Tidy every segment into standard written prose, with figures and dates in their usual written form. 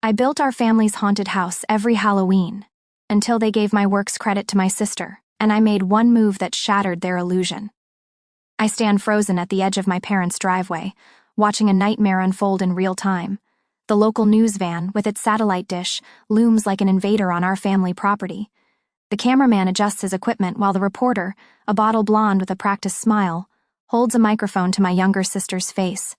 I built our family's haunted house every Halloween, until they gave my works credit to my sister, and I made one move that shattered their illusion. I stand frozen at the edge of my parents' driveway, watching a nightmare unfold in real time. The local news van, with its satellite dish, looms like an invader on our family property. The cameraman adjusts his equipment while the reporter, a bottle blonde with a practiced smile, holds a microphone to my younger sister's face.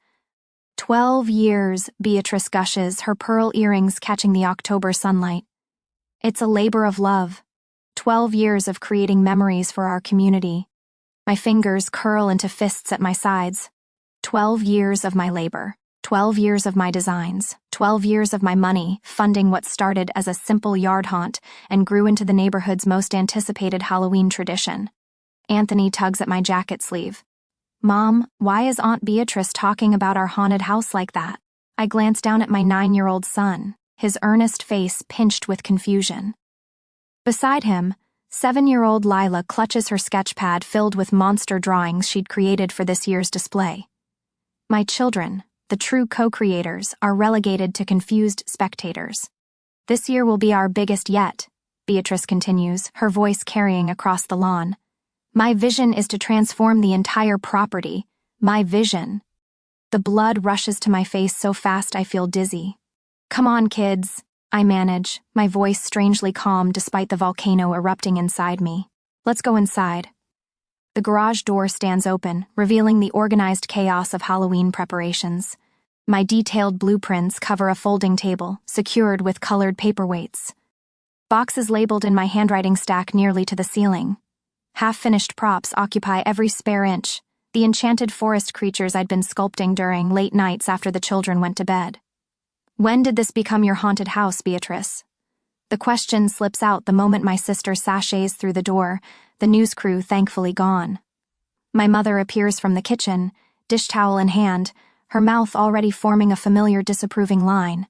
12 years, Beatrice gushes, her pearl earrings catching the October sunlight. It's a labor of love. 12 years of creating memories for our community. My fingers curl into fists at my sides. 12 years of my labor. 12 years of my designs. 12 years of my money, funding what started as a simple yard haunt and grew into the neighborhood's most anticipated Halloween tradition. Anthony tugs at my jacket sleeve. Mom, why is Aunt Beatrice talking about our haunted house like that? I glance down at my 9-year-old son, his earnest face pinched with confusion. Beside him, 7-year-old Lila clutches her sketch pad filled with monster drawings she'd created for this year's display. My children, the true co-creators, are relegated to confused spectators. This year will be our biggest yet, Beatrice continues, her voice carrying across the lawn. My vision is to transform the entire property. My vision. The blood rushes to my face so fast I feel dizzy. Come on, kids, I manage, my voice strangely calm despite the volcano erupting inside me. Let's go inside. The garage door stands open, revealing the organized chaos of Halloween preparations. My detailed blueprints cover a folding table, secured with colored paperweights. Boxes labeled in my handwriting stack nearly to the ceiling. Half-finished props occupy every spare inch, the enchanted forest creatures I'd been sculpting during late nights after the children went to bed. When did this become your haunted house, Beatrice? The question slips out the moment my sister sashays through the door, the news crew thankfully gone. My mother appears from the kitchen, dish towel in hand, her mouth already forming a familiar disapproving line.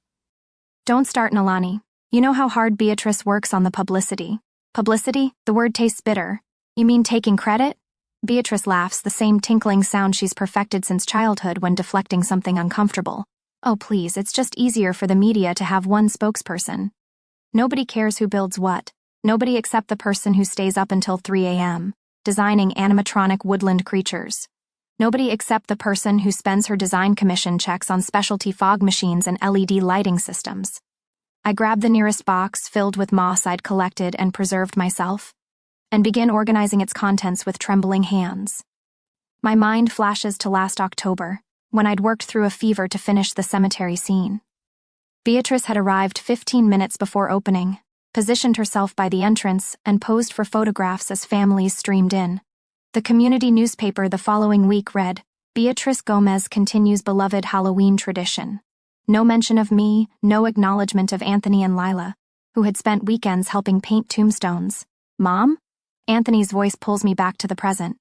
Don't start, Nalani. You know how hard Beatrice works on the publicity. Publicity? The word tastes bitter. You mean taking credit? Beatrice laughs, the same tinkling sound she's perfected since childhood when deflecting something uncomfortable. Oh please, it's just easier for the media to have one spokesperson. Nobody cares who builds what. Nobody except the person who stays up until 3 a.m., designing animatronic woodland creatures. Nobody except the person who spends her design commission checks on specialty fog machines and LED lighting systems. I grab the nearest box filled with moss I'd collected and preserved myself, and begin organizing its contents with trembling hands. My mind flashes to last October, when I'd worked through a fever to finish the cemetery scene. Beatrice had arrived 15 minutes before opening, positioned herself by the entrance, and posed for photographs as families streamed in. The community newspaper the following week read, Beatrice Gomez continues beloved Halloween tradition. No mention of me, no acknowledgement of Anthony and Lila, who had spent weekends helping paint tombstones. Mom? Anthony's voice pulls me back to the present.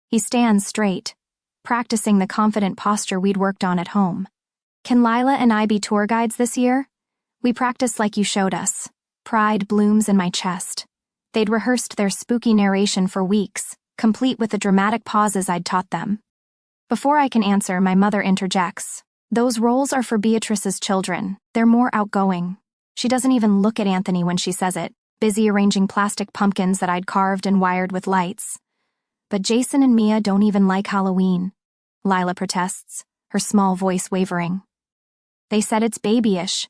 He stands straight, practicing the confident posture we'd worked on at home. Can Lila and I be tour guides this year? We practiced like you showed us. Pride blooms in my chest. They'd rehearsed their spooky narration for weeks, complete with the dramatic pauses I'd taught them. Before I can answer, my mother interjects. Those roles are for Beatrice's children. They're more outgoing. She doesn't even look at Anthony when she says it, busy arranging plastic pumpkins that I'd carved and wired with lights. But Jason and Mia don't even like Halloween, Lila protests, her small voice wavering. They said it's babyish.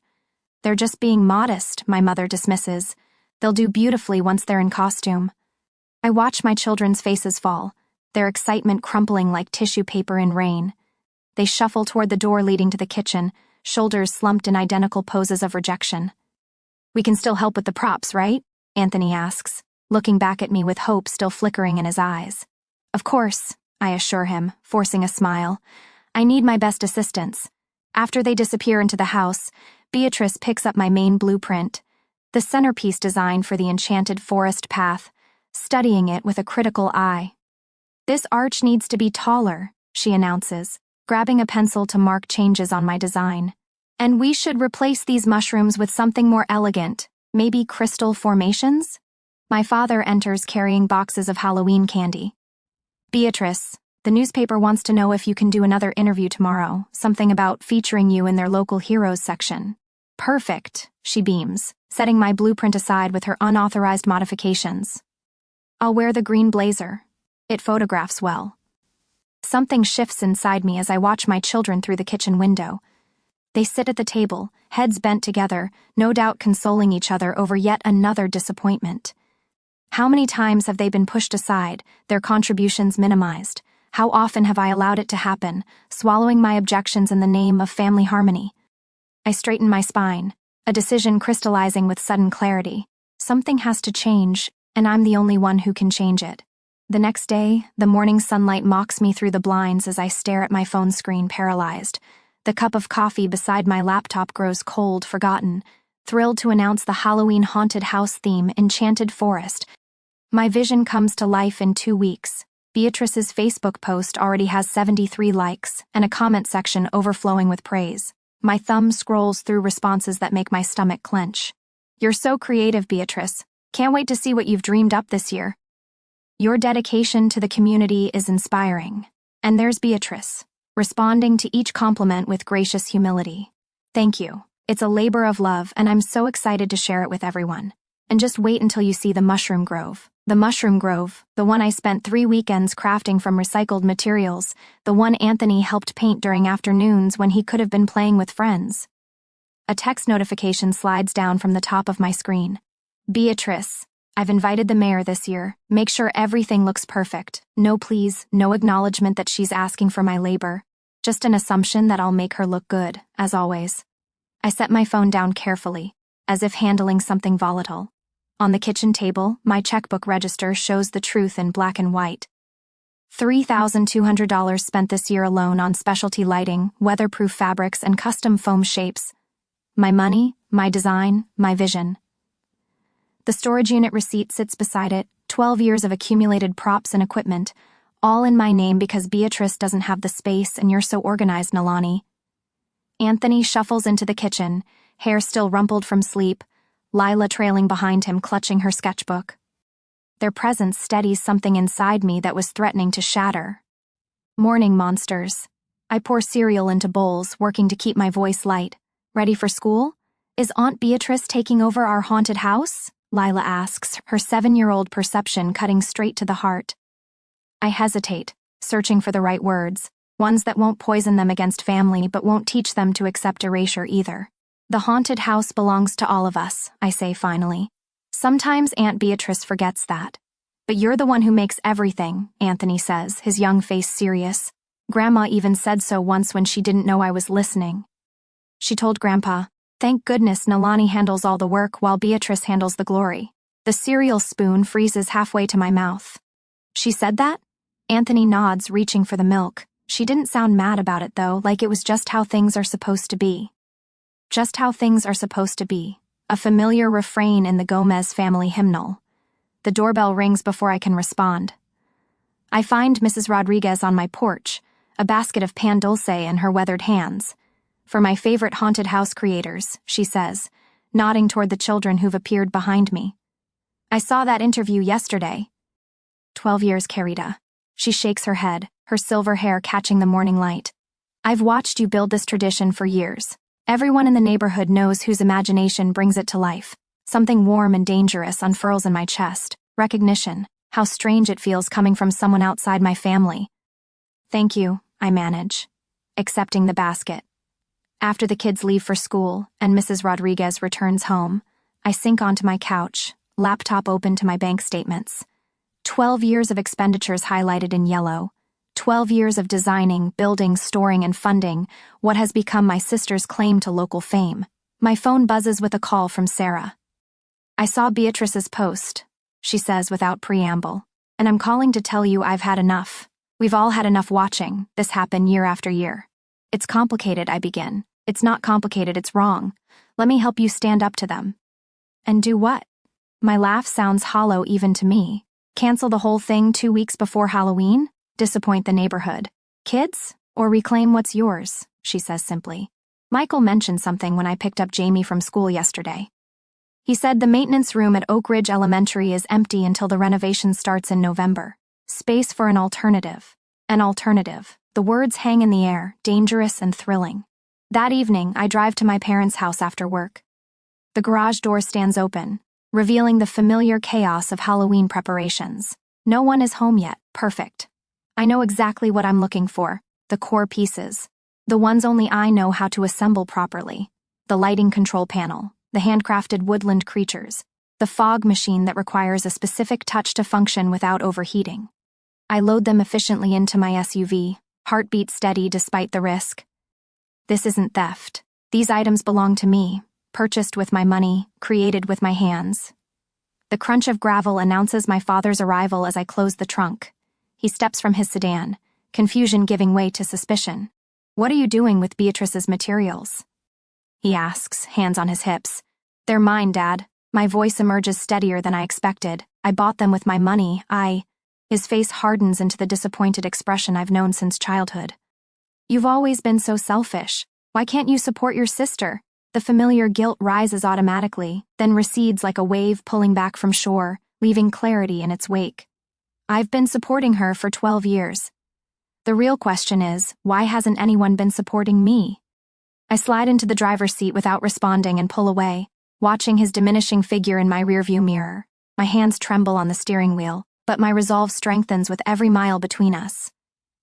They're just being modest, my mother dismisses. They'll do beautifully once they're in costume. I watch my children's faces fall, their excitement crumpling like tissue paper in rain. They shuffle toward the door leading to the kitchen, shoulders slumped in identical poses of rejection. We can still help with the props, right? Anthony asks, looking back at me with hope still flickering in his eyes. Of course, I assure him, forcing a smile. I need my best assistance. After they disappear into the house, Beatrice picks up my main blueprint, the centerpiece design for the enchanted forest path, studying it with a critical eye. This arch needs to be taller, she announces, grabbing a pencil to mark changes on my design. And we should replace these mushrooms with something more elegant, maybe crystal formations? My father enters carrying boxes of Halloween candy. Beatrice, the newspaper wants to know if you can do another interview tomorrow, something about featuring you in their local heroes section. Perfect, she beams, setting my blueprint aside with her unauthorized modifications. I'll wear the green blazer. It photographs well. Something shifts inside me as I watch my children through the kitchen window. They sit at the table, heads bent together, no doubt consoling each other over yet another disappointment. How many times have they been pushed aside, their contributions minimized? How often have I allowed it to happen, swallowing my objections in the name of family harmony? I straighten my spine, a decision crystallizing with sudden clarity. Something has to change, and I'm the only one who can change it. The next day, the morning sunlight mocks me through the blinds as I stare at my phone screen paralyzed. The cup of coffee beside my laptop grows cold, forgotten, thrilled to announce the Halloween haunted house theme, Enchanted Forest. My vision comes to life in 2 weeks. Beatrice's Facebook post already has 73 likes and a comment section overflowing with praise. My thumb scrolls through responses that make my stomach clench. You're so creative, Beatrice. Can't wait to see what you've dreamed up this year. Your dedication to the community is inspiring. And there's Beatrice, responding to each compliment with gracious humility. Thank you. It's a labor of love, and I'm so excited to share it with everyone. And just wait until you see the mushroom grove. The mushroom grove, the one I spent 3 weekends crafting from recycled materials, the one Anthony helped paint during afternoons when he could have been playing with friends. A text notification slides down from the top of my screen. Beatrice, I've invited the mayor this year. Make sure everything looks perfect. No please, no acknowledgement that she's asking for my labor. Just an assumption that I'll make her look good, as always. I set my phone down carefully, as if handling something volatile. On the kitchen table, my checkbook register shows the truth in black and white. $3,200 spent this year alone on specialty lighting, weatherproof fabrics, and custom foam shapes. My money, my design, my vision. The storage unit receipt sits beside it, 12 years of accumulated props and equipment, all in my name because Beatrice doesn't have the space and you're so organized, Nalani. Anthony shuffles into the kitchen, hair still rumpled from sleep, Lila trailing behind him, clutching her sketchbook. Their presence steadies something inside me that was threatening to shatter. Morning monsters. I pour cereal into bowls, working to keep my voice light. Ready for school? Is Aunt Beatrice taking over our haunted house? Lila asks, her 7-year-old perception cutting straight to the heart. I hesitate, searching for the right words, ones that won't poison them against family but won't teach them to accept erasure either. The haunted house belongs to all of us, I say finally. Sometimes Aunt Beatrice forgets that. But you're the one who makes everything, Anthony says, his young face serious. Grandma even said so once when she didn't know I was listening. She told Grandpa, "Thank goodness Nalani handles all the work while Beatrice handles the glory." The cereal spoon freezes halfway to my mouth. She said that? Anthony nods, reaching for the milk. She didn't sound mad about it though, like it was just how things are supposed to be. Just how things are supposed to be. A familiar refrain in the Gomez family hymnal. The doorbell rings before I can respond. I find Mrs. Rodriguez on my porch, a basket of pan dulce in her weathered hands. "For my favorite haunted house creators," she says, nodding toward the children who've appeared behind me. "I saw that interview yesterday." 12 years, Carita. She shakes her head, her silver hair catching the morning light. "I've watched you build this tradition for years. Everyone in the neighborhood knows whose imagination brings it to life. Something warm and dangerous unfurls in my chest. Recognition. How strange it feels coming from someone outside my family. "Thank you," I manage, accepting the basket. After the kids leave for school and Mrs. Rodriguez returns home, I sink onto my couch, laptop open to my bank statements. 12 years of expenditures highlighted in yellow. 12 years of designing, building, storing, and funding what has become my sister's claim to local fame. My phone buzzes with a call from Sarah. "I saw Beatrice's post," she says without preamble, "and I'm calling to tell you I've had enough. We've all had enough watching this happen year after year." "It's complicated," I begin. "It's not complicated, it's wrong. Let me help you stand up to them." "And do what?" My laugh sounds hollow even to me. "Cancel the whole thing 2 weeks before Halloween? Disappoint the neighborhood? Kids? Or reclaim what's yours?" she says simply. "Michael mentioned something when I picked up Jamie from school yesterday. He said the maintenance room at Oak Ridge Elementary is empty until the renovation starts in November. Space for an alternative. An alternative. The words hang in the air, dangerous and thrilling. That evening, I drive to my parents' house after work. The garage door stands open, revealing the familiar chaos of Halloween preparations. No one is home yet. Perfect. I know exactly what I'm looking for, the core pieces. The ones only I know how to assemble properly. The lighting control panel, the handcrafted woodland creatures, the fog machine that requires a specific touch to function without overheating. I load them efficiently into my SUV, heartbeat steady despite the risk. This isn't theft. These items belong to me, purchased with my money, created with my hands. The crunch of gravel announces my father's arrival as I close the trunk. He steps from his sedan, confusion giving way to suspicion. "What are you doing with Beatrice's materials?" he asks, hands on his hips. "They're mine, Dad." My voice emerges steadier than I expected. "I bought them with my money. His face hardens into the disappointed expression I've known since childhood. "You've always been so selfish. Why can't you support your sister?" The familiar guilt rises automatically, then recedes like a wave pulling back from shore, leaving clarity in its wake. I've been supporting her for 12 years. The real question is, why hasn't anyone been supporting me? I slide into the driver's seat without responding and pull away, watching his diminishing figure in my rearview mirror. My hands tremble on the steering wheel, but my resolve strengthens with every mile between us.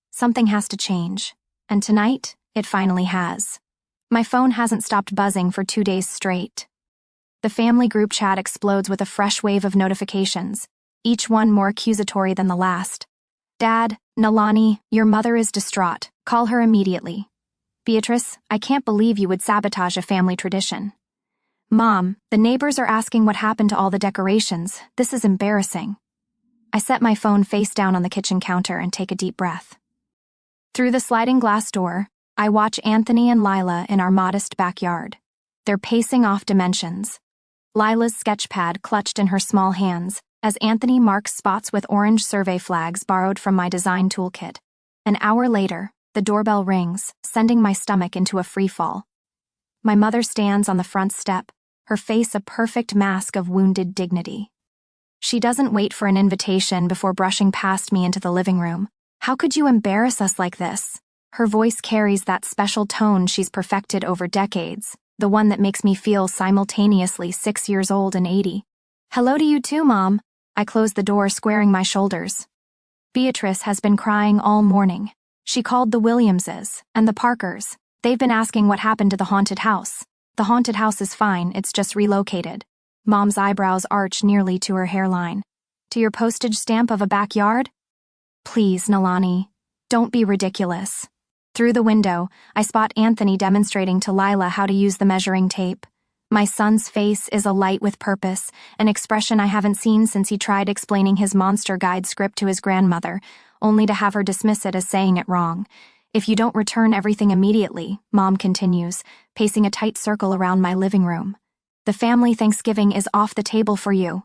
Something has to change, and tonight, it finally has. My phone hasn't stopped buzzing for 2 days straight. The family group chat explodes with a fresh wave of notifications, each one more accusatory than the last. "Dad, Nalani, your mother is distraught. Call her immediately." "Beatrice, I can't believe you would sabotage a family tradition." "Mom, the neighbors are asking what happened to all the decorations. This is embarrassing." I set my phone face down on the kitchen counter and take a deep breath. Through the sliding glass door, I watch Anthony and Lila in our modest backyard. They're pacing off dimensions. Lila's sketchpad clutched in her small hands, as Anthony marks spots with orange survey flags borrowed from my design toolkit. An hour later, the doorbell rings, sending my stomach into a freefall. My mother stands on the front step, her face a perfect mask of wounded dignity. She doesn't wait for an invitation before brushing past me into the living room. "How could you embarrass us like this?" Her voice carries that special tone she's perfected over decades, the one that makes me feel simultaneously 6 years old and 80. "Hello to you too, Mom." I close the door, squaring my shoulders. Beatrice has been crying all morning. She called the Williamses and the Parkers. They've been asking what happened to the haunted house. "The haunted house is fine, it's just relocated." Mom's eyebrows arch nearly to her hairline. "To your postage stamp of a backyard?" "Please, Nalani, don't be ridiculous." Through the window, I spot Anthony demonstrating to Lila how to use the measuring tape. My son's face is alight with purpose, an expression I haven't seen since he tried explaining his monster guide script to his grandmother, only to have her dismiss it as saying it wrong. "If you don't return everything immediately," Mom continues, pacing a tight circle around my living room, "the family Thanksgiving is off the table for you.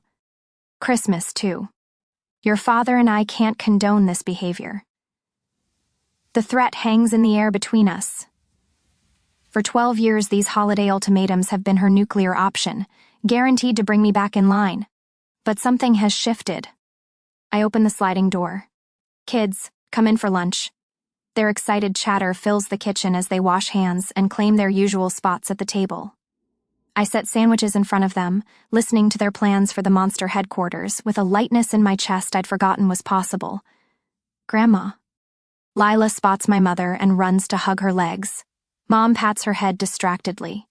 Christmas, too. Your father and I can't condone this behavior." The threat hangs in the air between us. For 12 years, these holiday ultimatums have been her nuclear option, guaranteed to bring me back in line. But something has shifted. I open the sliding door. "Kids, come in for lunch." Their excited chatter fills the kitchen as they wash hands and claim their usual spots at the table. I set sandwiches in front of them, listening to their plans for the monster headquarters with a lightness in my chest I'd forgotten was possible. "Grandma." Lila spots my mother and runs to hug her legs. Mom pats her head distractedly.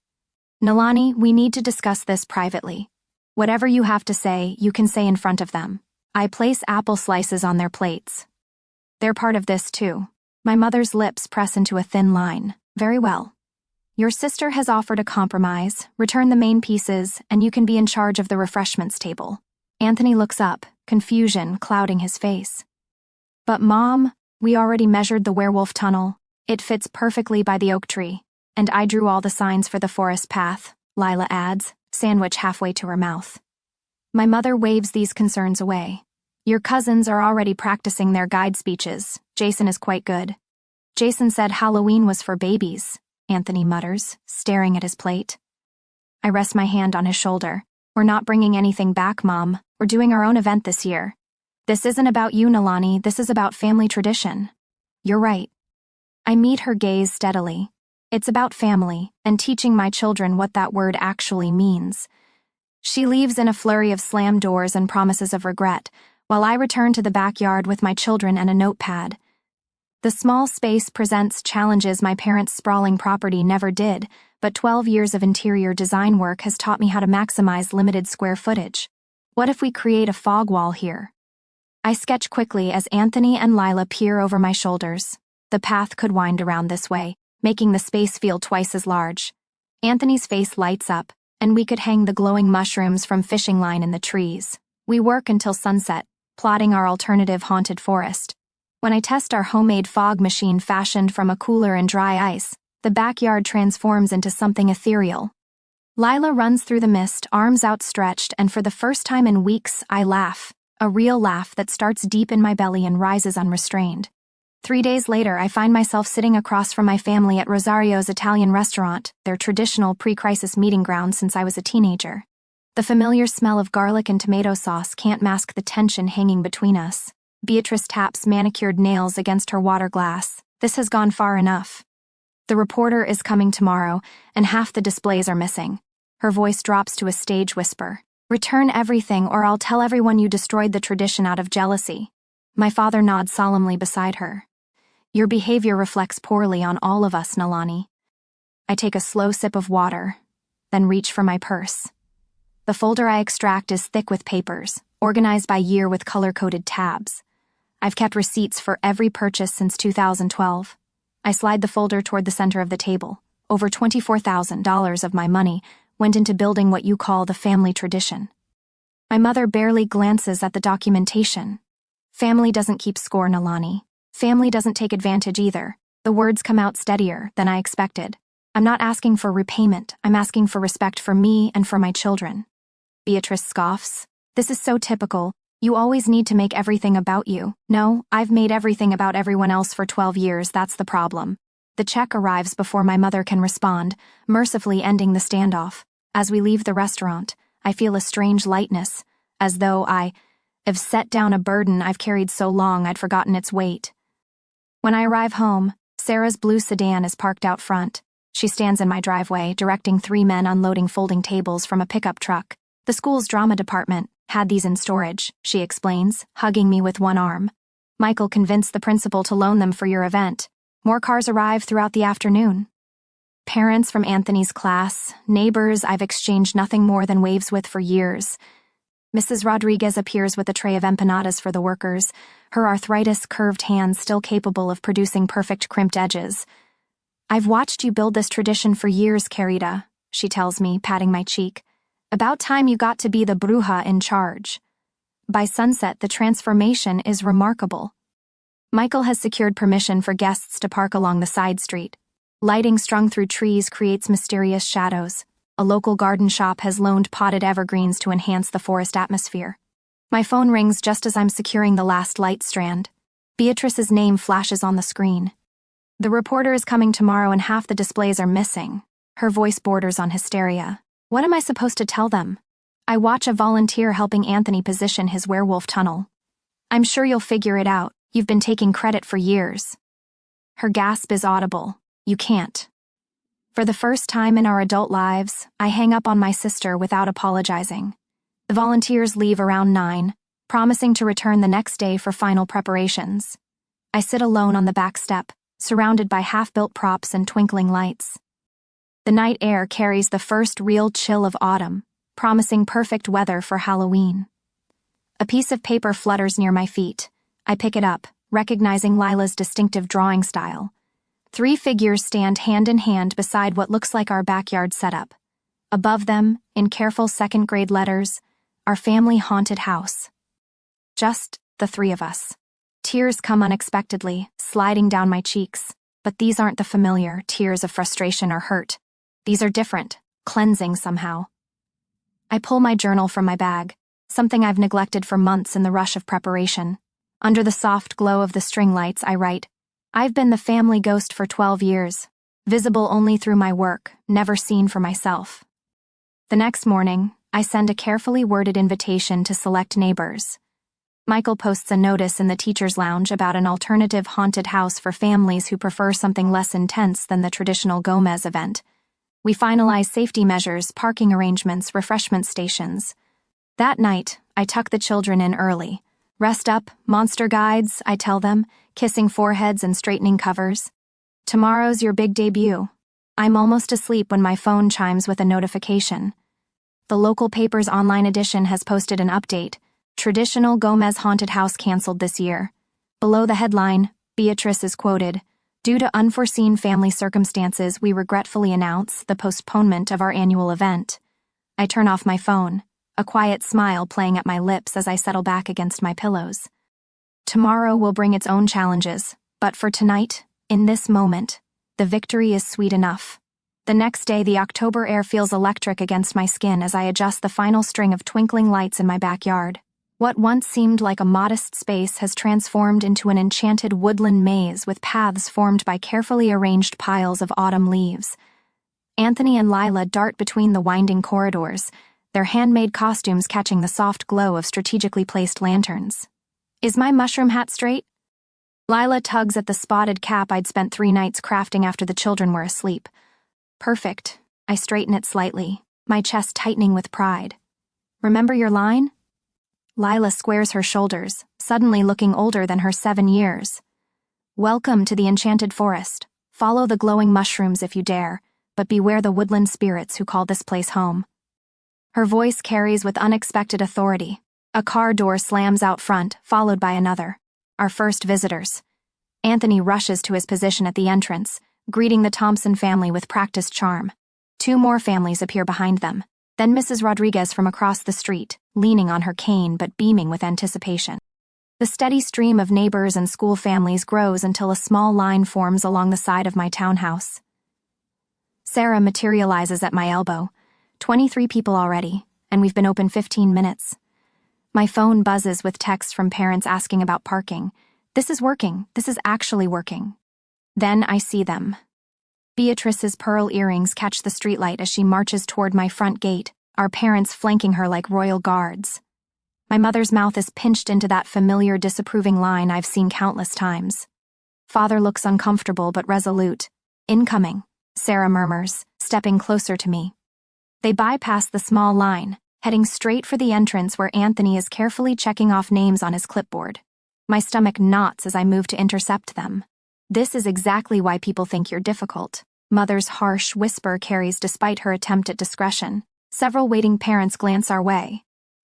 "Nalani, we need to discuss this privately. Whatever you have to say, you can say in front of them." I place apple slices on their plates. "They're part of this, too." My mother's lips press into a thin line. "Very well. Your sister has offered a compromise. Return the main pieces, and you can be in charge of the refreshments table." Anthony looks up, confusion clouding his face. "But Mom, we already measured the werewolf tunnel. It fits perfectly by the oak tree. And I drew all the signs for the forest path," Lila adds, sandwich halfway to her mouth. My mother waves these concerns away. "Your cousins are already practicing their guide speeches. Jason is quite good." "Jason said Halloween was for babies," Anthony mutters, staring at his plate. I rest my hand on his shoulder. "We're not bringing anything back, Mom. We're doing our own event this year. This isn't about you, Nalani. This is about family tradition." "You're right." I meet her gaze steadily. It's about family and teaching my children what that word actually means. She leaves in a flurry of slammed doors and promises of regret, while I return to the backyard with my children and a notepad. The small space presents challenges my parents' sprawling property never did, but 12 years of interior design work has taught me how to maximize limited square footage. What if we create a fog wall here? I sketch quickly as Anthony and Lila peer over my shoulders. The path could wind around this way, making the space feel twice as large. Anthony's face lights up, and we could hang the glowing mushrooms from fishing line in the trees. We work until sunset, plotting our alternative haunted forest. When I test our homemade fog machine fashioned from a cooler and dry ice, the backyard transforms into something ethereal. Lila runs through the mist, arms outstretched, and for the first time in weeks, I laugh. A real laugh that starts deep in my belly and rises unrestrained. 3 days later, I find myself sitting across from my family at Rosario's Italian restaurant, their traditional pre-crisis meeting ground since I was a teenager. The familiar smell of garlic and tomato sauce can't mask the tension hanging between us. Beatrice taps manicured nails against her water glass. This has gone far enough. The reporter is coming tomorrow, and half the displays are missing. Her voice drops to a stage whisper. Return everything, or I'll tell everyone you destroyed the tradition out of jealousy. My father nods solemnly beside her. Your behavior reflects poorly on all of us, Nalani. I take a slow sip of water, then reach for my purse. The folder I extract is thick with papers, organized by year with color-coded tabs. I've kept receipts for every purchase since 2012. I slide the folder toward the center of the table. Over $24,000 of my money went into building what you call the family tradition. My mother barely glances at the documentation. Family doesn't keep score, Nalani. Family doesn't take advantage either. The words come out steadier than I expected. I'm not asking for repayment. I'm asking for respect for me and for my children. Beatrice scoffs. This is so typical. You always need to make everything about you. No, I've made everything about everyone else for 12 years, that's the problem. The check arrives before my mother can respond, mercifully ending the standoff. As we leave the restaurant, I feel a strange lightness, as though I have set down a burden I've carried so long I'd forgotten its weight. When I arrive home, Sarah's blue sedan is parked out front. She stands in my driveway, directing 3 men unloading folding tables from a pickup truck. The school's drama department had these in storage, she explains, hugging me with one arm. Michael convinced the principal to loan them for your event. More cars arrive throughout the afternoon. Parents from Anthony's class, neighbors I've exchanged nothing more than waves with for years. Mrs. Rodriguez appears with a tray of empanadas for the workers, her arthritis-curved hands still capable of producing perfect crimped edges. I've watched you build this tradition for years, Carita, she tells me, patting my cheek. About time you got to be the bruja in charge. By sunset, the transformation is remarkable. Michael has secured permission for guests to park along the side street. Lighting strung through trees creates mysterious shadows. A local garden shop has loaned potted evergreens to enhance the forest atmosphere. My phone rings just as I'm securing the last light strand. Beatrice's name flashes on the screen. The reporter is coming tomorrow and half the displays are missing. Her voice borders on hysteria. What am I supposed to tell them? I watch a volunteer helping Anthony position his werewolf tunnel. I'm sure you'll figure it out. You've been taking credit for years. Her gasp is audible. You can't. For the first time in our adult lives, I hang up on my sister without apologizing. The volunteers leave around 9, promising to return the next day for final preparations. I sit alone on the back step, surrounded by half-built props and twinkling lights. The night air carries the first real chill of autumn, promising perfect weather for Halloween. A piece of paper flutters near my feet. I pick it up, recognizing Lila's distinctive drawing style. 3 figures stand hand in hand beside what looks like our backyard setup. Above them, in careful second-grade letters, our family haunted house. Just the 3 of us. Tears come unexpectedly, sliding down my cheeks. But these aren't the familiar tears of frustration or hurt. These are different, cleansing somehow. I pull my journal from my bag, something I've neglected for months in the rush of preparation. Under the soft glow of the string lights, I write, I've been the family ghost for 12 years, visible only through my work, never seen for myself. The next morning, I send a carefully worded invitation to select neighbors. Michael posts a notice in the teacher's lounge about an alternative haunted house for families who prefer something less intense than the traditional Gomez event. We finalize safety measures, parking arrangements, refreshment stations. That night, I tuck the children in early. Rest up, monster guides, I tell them, kissing foreheads and straightening covers. Tomorrow's your big debut. I'm almost asleep when my phone chimes with a notification. The local paper's online edition has posted an update. Traditional Gomez haunted house canceled this year. Below the headline, Beatrice is quoted, "Due to unforeseen family circumstances, we regretfully announce the postponement of our annual event." I turn off my phone, a quiet smile playing at my lips as I settle back against my pillows. Tomorrow will bring its own challenges, but for tonight, in this moment, the victory is sweet enough. The next day, the October air feels electric against my skin as I adjust the final string of twinkling lights in my backyard. What once seemed like a modest space has transformed into an enchanted woodland maze with paths formed by carefully arranged piles of autumn leaves. Anthony and Lila dart between the winding corridors, their handmade costumes catching the soft glow of strategically placed lanterns. Is my mushroom hat straight? Lila tugs at the spotted cap I'd spent 3 nights crafting after the children were asleep. Perfect. I straighten it slightly, my chest tightening with pride. Remember your line? Lila squares her shoulders, suddenly looking older than her 7 years. Welcome to the enchanted forest. Follow the glowing mushrooms if you dare, but beware the woodland spirits who call this place home. Her voice carries with unexpected authority. A car door slams out front, followed by another. Our first visitors. Anthony rushes to his position at the entrance, greeting the Thompson family with practiced charm. 2 more families appear behind them. Then Mrs. Rodriguez from across the street, leaning on her cane but beaming with anticipation. The steady stream of neighbors and school families grows until a small line forms along the side of my townhouse. Sarah materializes at my elbow. 23 people already, and we've been open 15 minutes. My phone buzzes with texts from parents asking about parking. This is working. This is actually working. Then I see them. Beatrice's pearl earrings catch the streetlight as she marches toward my front gate, our parents flanking her like royal guards. My mother's mouth is pinched into that familiar disapproving line I've seen countless times. Father looks uncomfortable but resolute. Incoming, Sarah murmurs, stepping closer to me. They bypass the small line, heading straight for the entrance where Anthony is carefully checking off names on his clipboard. My stomach knots as I move to intercept them. This is exactly why people think you're difficult. Mother's harsh whisper carries despite her attempt at discretion. Several waiting parents glance our way.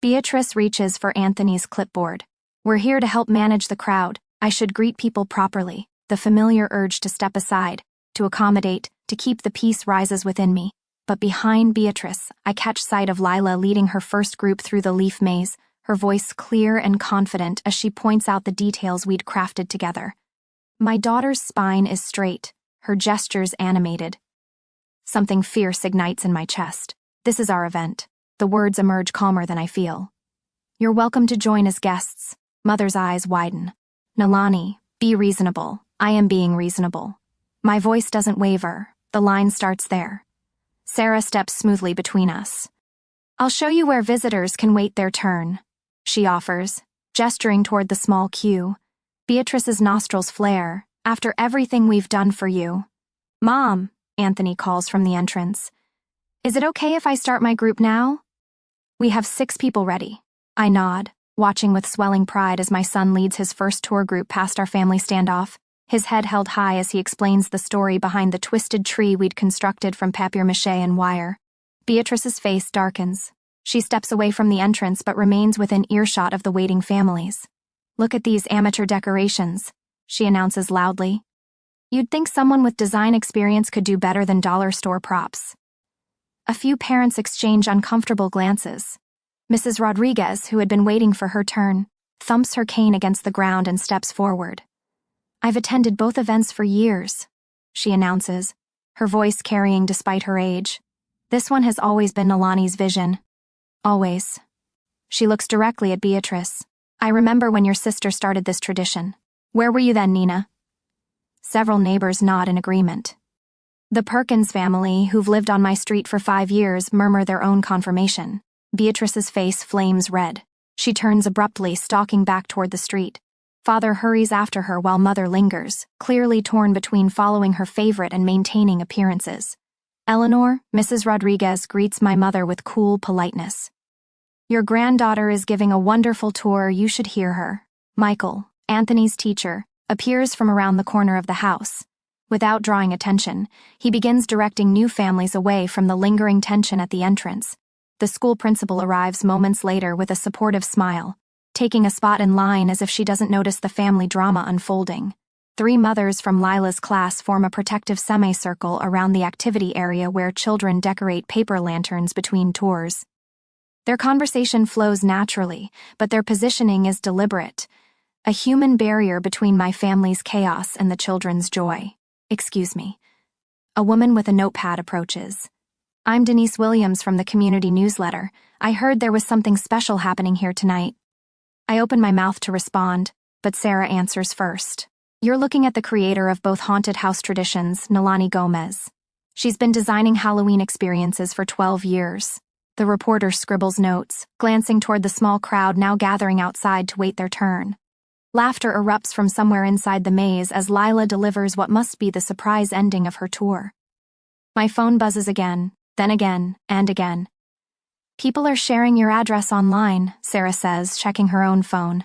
Beatrice reaches for Anthony's clipboard. We're here to help manage the crowd. I should greet people properly. The familiar urge to step aside, to accommodate, to keep the peace rises within me. But behind Beatrice, I catch sight of Lila leading her first group through the leaf maze, her voice clear and confident as she points out the details we'd crafted together. My daughter's spine is straight, her gestures animated. Something fierce ignites in my chest. This is our event. The words emerge calmer than I feel. You're welcome to join as guests. Mother's eyes widen. Nalani, be reasonable. I am being reasonable. My voice doesn't waver. The line starts there. Sarah steps smoothly between us. I'll show you where visitors can wait their turn, she offers, gesturing toward the small queue. Beatrice's nostrils flare. After everything we've done for you. Mom, Anthony calls from the entrance. Is it okay if I start my group now? We have 6 people ready. I nod, watching with swelling pride as my son leads his first tour group past our family standoff, his head held high as he explains the story behind the twisted tree we'd constructed from papier-mâché and wire. Beatrice's face darkens. She steps away from the entrance but remains within earshot of the waiting families. Look at these amateur decorations, she announces loudly. You'd think someone with design experience could do better than dollar store props. A few parents exchange uncomfortable glances. Mrs. Rodriguez, who had been waiting for her turn, thumps her cane against the ground and steps forward. I've attended both events for years, she announces, her voice carrying despite her age. This one has always been Nalani's vision. Always. She looks directly at Beatrice. I remember when your sister started this tradition. Where were you then, Nina? Several neighbors nod in agreement. The Perkins family, who've lived on my street for 5 years, murmur their own confirmation. Beatrice's face flames red. She turns abruptly, stalking back toward the street. Father hurries after her while Mother lingers, clearly torn between following her favorite and maintaining appearances. Eleanor, Mrs. Rodriguez greets my mother with cool politeness. Your granddaughter is giving a wonderful tour, you should hear her. Michael, Anthony's teacher, appears from around the corner of the house. Without drawing attention, he begins directing new families away from the lingering tension at the entrance. The school principal arrives moments later with a supportive smile, taking a spot in line as if she doesn't notice the family drama unfolding. 3 mothers from Lila's class form a protective semicircle around the activity area where children decorate paper lanterns between tours. Their conversation flows naturally, but their positioning is deliberate. A human barrier between my family's chaos and the children's joy. Excuse me. A woman with a notepad approaches. I'm Denise Williams from the community newsletter. I heard there was something special happening here tonight. I open my mouth to respond, but Sarah answers first. You're looking at the creator of both haunted house traditions, Nalani Gomez. She's been designing Halloween experiences for 12 years. The reporter scribbles notes, glancing toward the small crowd now gathering outside to wait their turn. Laughter erupts from somewhere inside the maze as Lila delivers what must be the surprise ending of her tour. My phone buzzes again, then again, and again. People are sharing your address online, Sarah says, checking her own phone.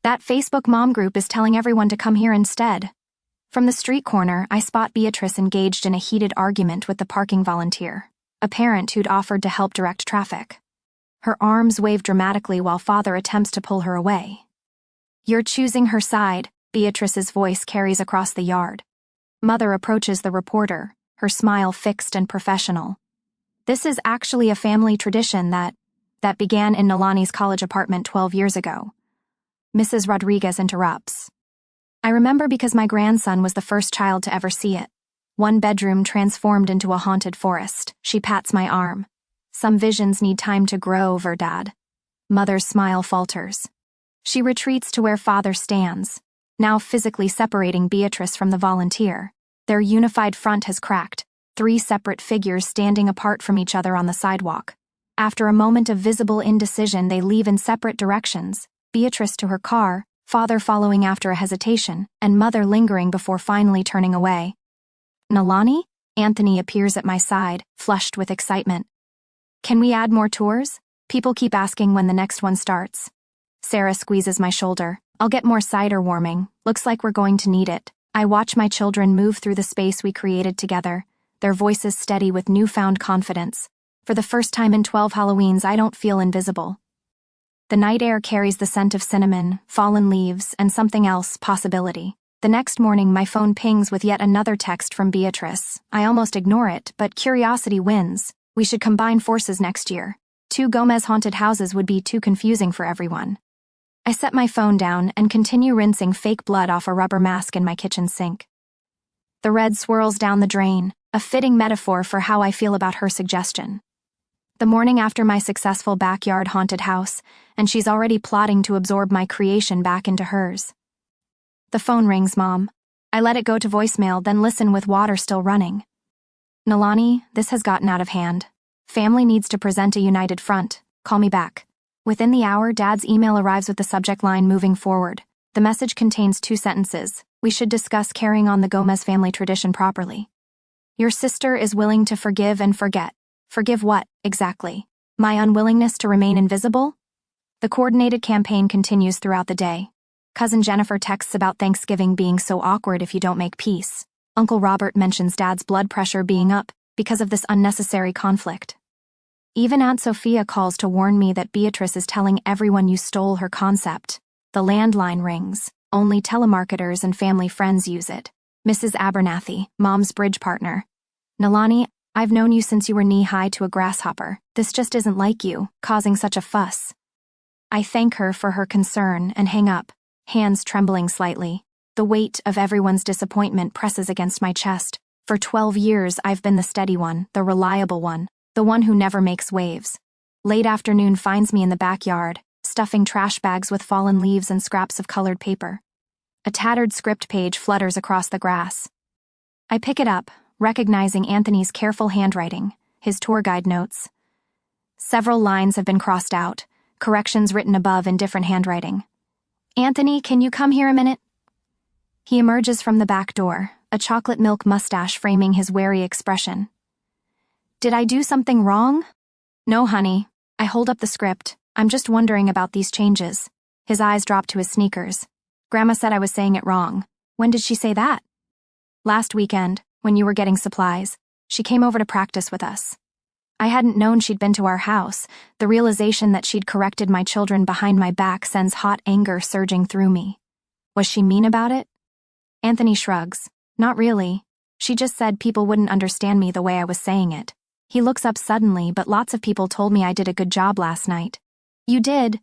That Facebook mom group is telling everyone to come here instead. From the street corner, I spot Beatrice engaged in a heated argument with the parking volunteer, a parent who'd offered to help direct traffic. Her arms wave dramatically while father attempts to pull her away. You're choosing her side, Beatrice's voice carries across the yard. Mother approaches the reporter, her smile fixed and professional. This is actually a family tradition that began in Nalani's college apartment 12 years ago. Mrs. Rodriguez interrupts. I remember because my grandson was the first child to ever see it. One bedroom transformed into a haunted forest. She pats my arm. Some visions need time to grow, Verdad. Mother's smile falters. She retreats to where father stands, now physically separating Beatrice from the volunteer. Their unified front has cracked, 3 separate figures standing apart from each other on the sidewalk. After a moment of visible indecision, they leave in separate directions, Beatrice to her car, father following after a hesitation, and mother lingering before finally turning away. Nalani? Anthony appears at my side, flushed with excitement. Can we add more tours? People keep asking when the next one starts. Sarah squeezes my shoulder. I'll get more cider warming. Looks like we're going to need it. I watch my children move through the space we created together, their voices steady with newfound confidence. For the first time in 12 Halloweens, I don't feel invisible. The night air carries the scent of cinnamon, fallen leaves, and something else, possibility. The next morning, my phone pings with yet another text from Beatrice. I almost ignore it, but curiosity wins. We should combine forces next year. 2 Gomez haunted houses would be too confusing for everyone. I set my phone down and continue rinsing fake blood off a rubber mask in my kitchen sink. The red swirls down the drain, a fitting metaphor for how I feel about her suggestion. The morning after my successful backyard haunted house, and she's already plotting to absorb my creation back into hers. The phone rings, Mom. I let it go to voicemail, then listen with water still running. Nalani, this has gotten out of hand. Family needs to present a united front. Call me back. Within the hour, Dad's email arrives with the subject line moving forward. The message contains 2 sentences. We should discuss carrying on the Gomez family tradition properly. Your sister is willing to forgive and forget. Forgive what, exactly? My unwillingness to remain invisible? The coordinated campaign continues throughout the day. Cousin Jennifer texts about Thanksgiving being so awkward if you don't make peace. Uncle Robert mentions Dad's blood pressure being up because of this unnecessary conflict. Even Aunt Sophia calls to warn me that Beatrice is telling everyone you stole her concept. The landline rings. Only telemarketers and family friends use it. Mrs. Abernathy, Mom's bridge partner. Nalani, I've known you since you were knee-high to a grasshopper. This just isn't like you, causing such a fuss. I thank her for her concern and hang up, hands trembling slightly. The weight of everyone's disappointment presses against my chest. For 12 years, I've been the steady one, the reliable one. The one who never makes waves. Late afternoon finds me in the backyard, stuffing trash bags with fallen leaves and scraps of colored paper. A tattered script page flutters across the grass. I pick it up, recognizing Anthony's careful handwriting, his tour guide notes. Several lines have been crossed out, corrections written above in different handwriting. Anthony, can you come here a minute? He emerges from the back door, a chocolate milk mustache framing his wary expression. Did I do something wrong? No, honey. I hold up the script. I'm just wondering about these changes. His eyes drop to his sneakers. Grandma said I was saying it wrong. When did she say that? Last weekend, when you were getting supplies. She came over to practice with us. I hadn't known she'd been to our house. The realization that she'd corrected my children behind my back sends hot anger surging through me. Was she mean about it? Anthony shrugs. Not really. She just said people wouldn't understand me the way I was saying it. He looks up suddenly, but lots of people told me I did a good job last night. You did.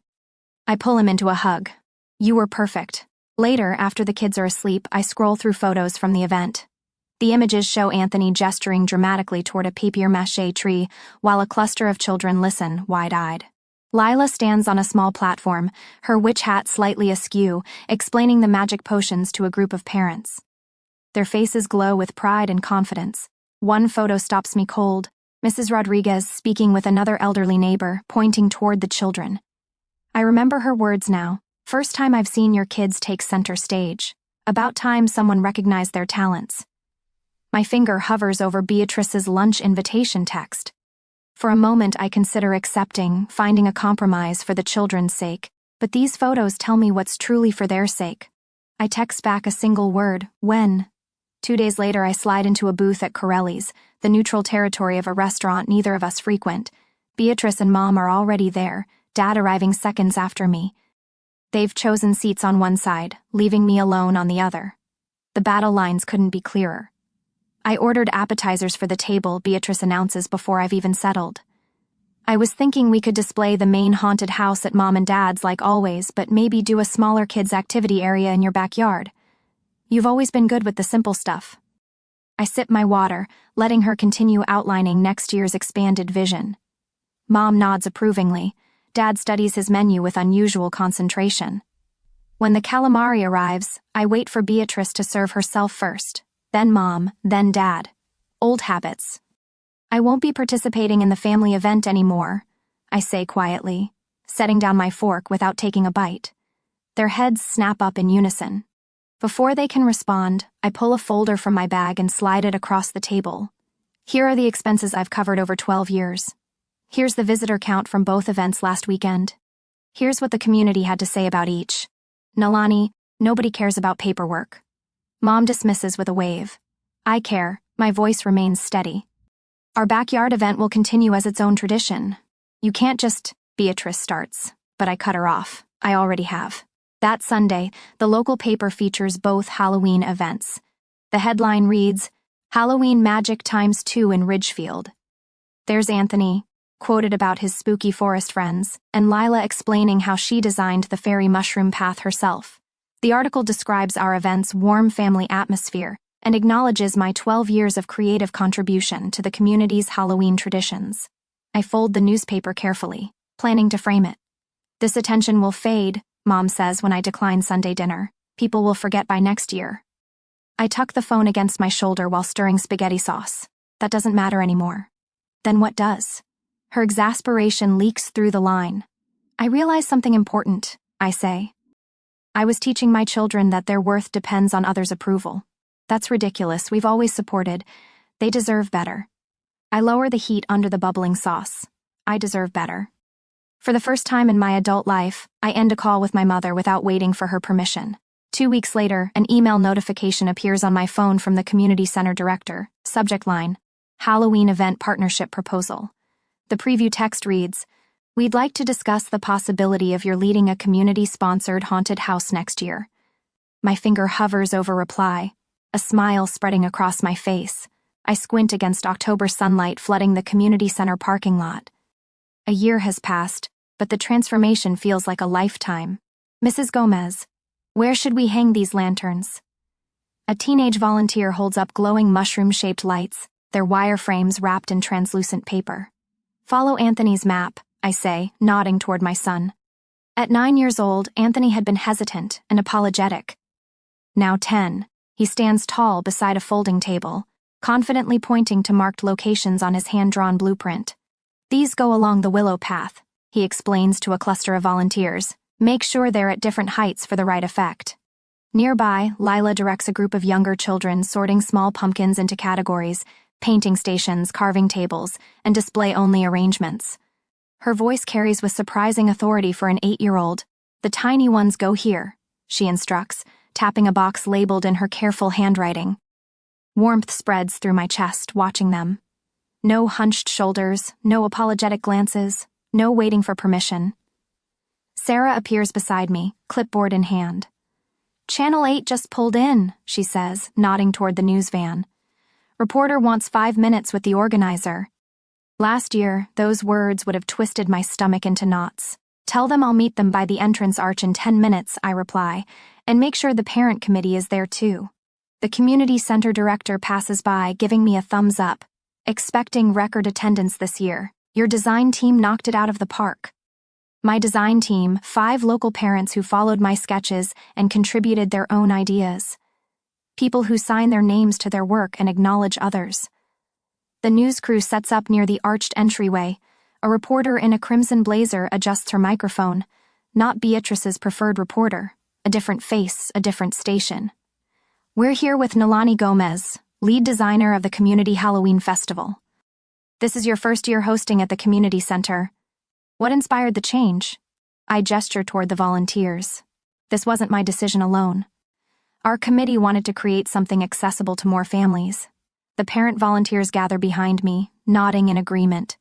I pull him into a hug. You were perfect. Later, after the kids are asleep, I scroll through photos from the event. The images show Anthony gesturing dramatically toward a papier-mâché tree, while a cluster of children listen, wide-eyed. Lila stands on a small platform, her witch hat slightly askew, explaining the magic potions to a group of parents. Their faces glow with pride and confidence. One photo stops me cold, Mrs. Rodriguez speaking with another elderly neighbor, pointing toward the children. I remember her words now. First time I've seen your kids take center stage. About time someone recognized their talents. My finger hovers over Beatrice's lunch invitation text. For a moment I consider accepting, finding a compromise for the children's sake, but these photos tell me what's truly for their sake. I text back a single word, when. 2 days later I slide into a booth at Corelli's, the neutral territory of a restaurant neither of us frequent. Beatrice and Mom are already there, Dad arriving seconds after me. They've chosen seats on one side, leaving me alone on the other. The battle lines couldn't be clearer. I ordered appetizers for the table, Beatrice announces before I've even settled. I was thinking we could display the main haunted house at Mom and Dad's like always, but maybe do a smaller kids' activity area in your backyard. You've always been good with the simple stuff. I sip my water, letting her continue outlining next year's expanded vision. Mom nods approvingly. Dad studies his menu with unusual concentration. When the calamari arrives, I wait for Beatrice to serve herself first, then Mom, then Dad. Old habits. I won't be participating in the family event anymore, I say quietly, setting down my fork without taking a bite. Their heads snap up in unison. Before they can respond, I pull a folder from my bag and slide it across the table. Here are the expenses I've covered over 12 years. Here's the visitor count from both events last weekend. Here's what the community had to say about each. Nalani, nobody cares about paperwork. Mom dismisses with a wave. I care, my voice remains steady. Our backyard event will continue as its own tradition. You can't just, Beatrice starts, but I cut her off. I already have. That Sunday, the local paper features both Halloween events. The headline reads, Halloween Magic ×2 in Ridgefield. There's Anthony, quoted about his spooky forest friends, and Lila explaining how she designed the fairy mushroom path herself. The article describes our event's warm family atmosphere and acknowledges my 12 years of creative contribution to the community's Halloween traditions. I fold the newspaper carefully, planning to frame it. This attention will fade, Mom says when I decline Sunday dinner. People will forget by next year. I tuck the phone against my shoulder while stirring spaghetti sauce. That doesn't matter anymore. Then what does? Her exasperation leaks through the line. I realize something important, I say. I was teaching my children that their worth depends on others' approval. That's ridiculous, we've always supported. They deserve better. I lower the heat under the bubbling sauce. I deserve better. For the first time in my adult life, I end a call with my mother without waiting for her permission. 2 weeks later, an email notification appears on my phone from the community center director. Subject line, Halloween Event Partnership Proposal. The preview text reads, We'd like to discuss the possibility of your leading a community-sponsored haunted house next year. My finger hovers over reply, a smile spreading across my face. I squint against October sunlight flooding the community center parking lot. A year has passed, but the transformation feels like a lifetime. Mrs. Gomez, where should we hang these lanterns? A teenage volunteer holds up glowing mushroom-shaped lights, their wire frames wrapped in translucent paper. Follow Anthony's map, I say, nodding toward my son. At 9 years old, Anthony had been hesitant and apologetic. Now 10, he stands tall beside a folding table, confidently pointing to marked locations on his hand-drawn blueprint. These go along the willow path, he explains to a cluster of volunteers. Make sure they're at different heights for the right effect. Nearby, Lila directs a group of younger children sorting small pumpkins into categories, painting stations, carving tables, and display-only arrangements. Her voice carries with surprising authority for an 8-year-old. The tiny ones go here, she instructs, tapping a box labeled in her careful handwriting. Warmth spreads through my chest, watching them. No hunched shoulders, no apologetic glances, no waiting for permission. Sarah appears beside me, clipboard in hand. Channel 8 just pulled in, she says, nodding toward the news van. Reporter wants 5 minutes with the organizer. Last year, those words would have twisted my stomach into knots. Tell them I'll meet them by the entrance arch in 10 minutes, I reply, and make sure the parent committee is there too. The community center director passes by, giving me a thumbs up. Expecting record attendance this year. Your design team knocked it out of the park. My design team, 5 local parents who followed my sketches and contributed their own ideas. People who sign their names to their work and acknowledge others. The news crew sets up near the arched entryway. A reporter in a crimson blazer adjusts her microphone. Not Beatrice's preferred reporter. A different face, a different station. We're here with Nalani Gomez, lead designer of the Community Halloween Festival. This is your first year hosting at the community center. What inspired the change? I gesture toward the volunteers. This wasn't my decision alone. Our committee wanted to create something accessible to more families. The parent volunteers gather behind me, nodding in agreement.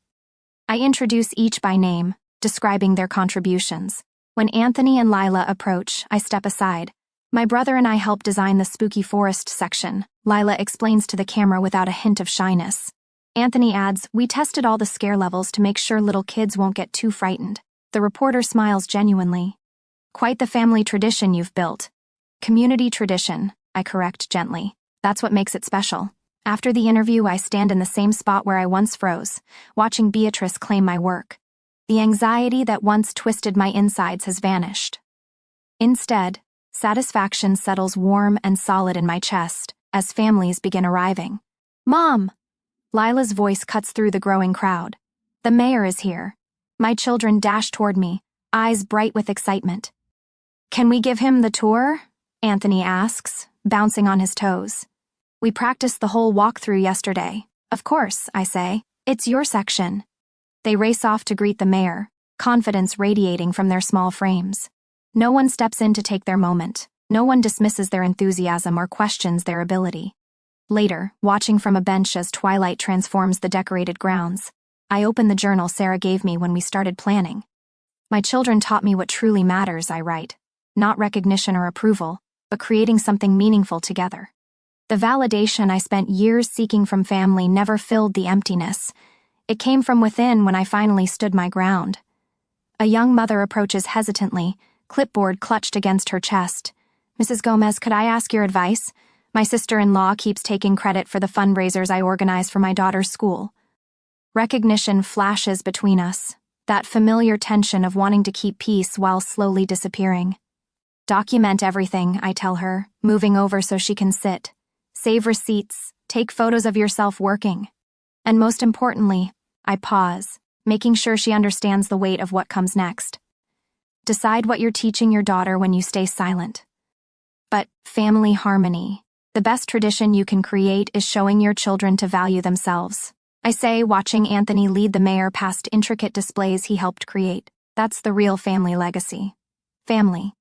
I introduce each by name, describing their contributions. When Anthony and Lila approach, I step aside. My brother and I help design the spooky forest section, Lila explains to the camera without a hint of shyness. Anthony adds, we tested all the scare levels to make sure little kids won't get too frightened. The reporter smiles genuinely. Quite the family tradition you've built. Community tradition, I correct gently. That's what makes it special. After the interview, I stand in the same spot where I once froze, watching Beatrice claim my work. The anxiety that once twisted my insides has vanished. Instead, satisfaction settles warm and solid in my chest as families begin arriving. Mom! Lila's voice cuts through the growing crowd. The mayor is here. My children dash toward me, eyes bright with excitement. Can we give him the tour? Anthony asks, bouncing on his toes. We practiced the whole walkthrough yesterday. Of course, I say. It's your section. They race off to greet the mayor, confidence radiating from their small frames. No one steps in to take their moment. No one dismisses their enthusiasm or questions their ability. Later, watching from a bench as twilight transforms the decorated grounds, I open the journal Sarah gave me when we started planning. My children taught me what truly matters, I write. Not recognition or approval, but creating something meaningful together. The validation I spent years seeking from family never filled the emptiness. It came from within when I finally stood my ground. A young mother approaches hesitantly, clipboard clutched against her chest. Mrs. Gomez, could I ask your advice? My sister-in-law keeps taking credit for the fundraisers I organize for my daughter's school. Recognition flashes between us, that familiar tension of wanting to keep peace while slowly disappearing. Document everything, I tell her, moving over so she can sit. Save receipts, take photos of yourself working. And most importantly, I pause, making sure she understands the weight of what comes next. Decide what you're teaching your daughter when you stay silent. But family harmony. The best tradition you can create is showing your children to value themselves. I say, watching Anthony lead the mayor past intricate displays he helped create. That's the real family legacy. Family.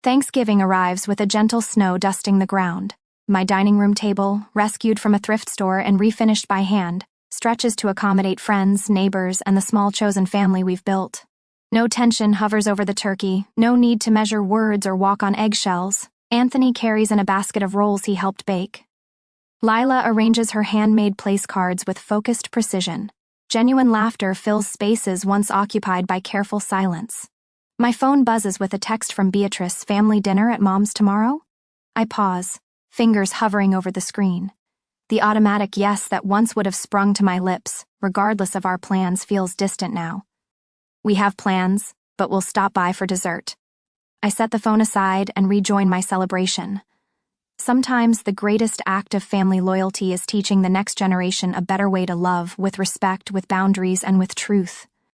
Thanksgiving arrives with a gentle snow dusting the ground. My dining room table, rescued from a thrift store and refinished by hand, stretches to accommodate friends, neighbors, and the small chosen family we've built. No tension hovers over the turkey, no need to measure words or walk on eggshells. Anthony carries in a basket of rolls he helped bake. Lila arranges her handmade place cards with focused precision. Genuine laughter fills spaces once occupied by careful silence. My phone buzzes with a text from Beatrice, family dinner at Mom's tomorrow? I pause, fingers hovering over the screen. The automatic yes that once would have sprung to my lips, regardless of our plans, feels distant now. We have plans, but we'll stop by for dessert. I set the phone aside and rejoin my celebration. Sometimes the greatest act of family loyalty is teaching the next generation a better way to love, with respect, with boundaries, and with truth.